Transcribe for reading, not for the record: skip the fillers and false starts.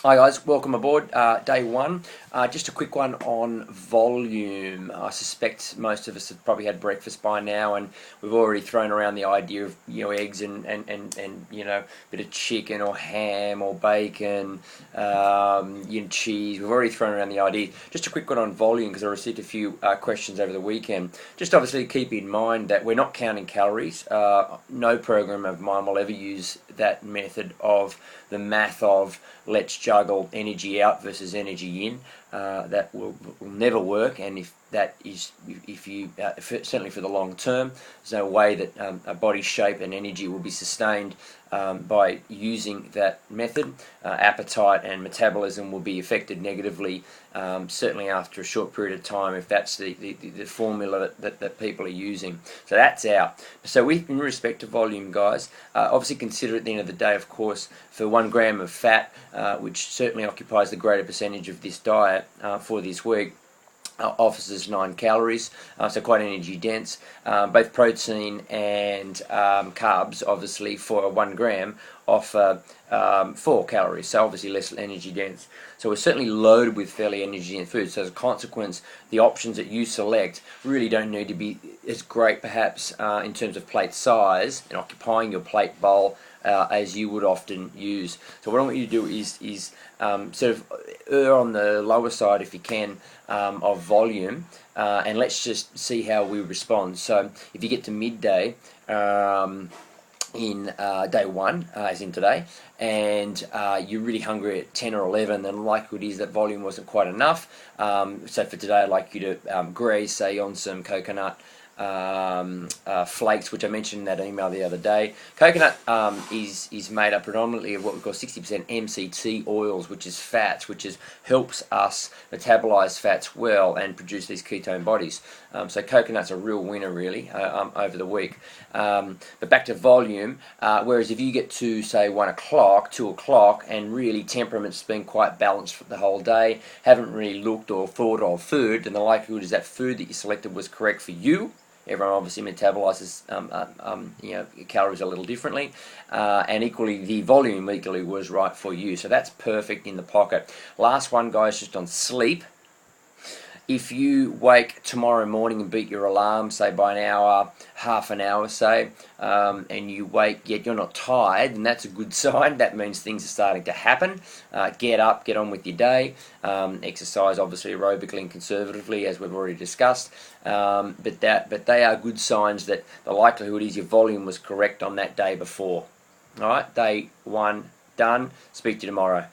Hi guys, welcome aboard. Day one. Just a quick one on volume. I suspect most of us have probably had breakfast by now, and we've already thrown around the idea of eggs and a bit of chicken or ham or bacon, cheese. We've already thrown around the idea. Just a quick one on volume because I received a few questions over the weekend. Just obviously keep in mind that we're not counting calories. No program of mine will ever use that method of the math of let's juggle energy out versus energy in. That will never work, and if you certainly for the long term, there's no way that a body shape and energy will be sustained by using that method. Appetite and metabolism will be affected negatively, certainly after a short period of time, if that's the formula that people are using. So that's out. So in respect to volume, guys, obviously consider at the end of the day, of course, for 1 gram of fat, which certainly occupies the greater percentage of this diet for this week, offers 9 calories, so quite energy dense. Both protein and carbs, obviously, for 1 gram offer 4 calories, so obviously less energy dense. So we're certainly loaded with fairly energy dense food. So as a consequence, the options that you select really don't need to be as great, perhaps, in terms of plate size and occupying your plate bowl as you would often use. So what I want you to do is sort of err on the lower side if you can of volume, and let's just see how we respond. So if you get to midday in day one, as in today, and you're really hungry at 10 or 11, then the likelihood is that volume wasn't quite enough. So for today, I'd like you to graze, say, on some coconut flakes, which I mentioned in that email the other day. Coconut is made up predominantly of what we call 60% MCT oils, which is fats, which helps us metabolize fats well and produce these ketone bodies. So coconut's a real winner, really, over the week. But back to volume, whereas if you get to, say, 1 o'clock, 2 o'clock, and really temperament's been quite balanced for the whole day, haven't really looked or thought of food, then the likelihood is that food that you selected was correct for you. Everyone obviously metabolizes calories a little differently, and equally the volume equally was right for you. So that's perfect in the pocket. Last one, guys, just on sleep. If you wake tomorrow morning and beat your alarm, say by an hour, half an hour, say, and you wake yet you're not tired, then that's a good sign. That means things are starting to happen. Get up, get on with your day. Exercise, obviously, aerobically and conservatively, as we've already discussed. But they are good signs that the likelihood is your volume was correct on that day before. All right, day one done. Speak to you tomorrow.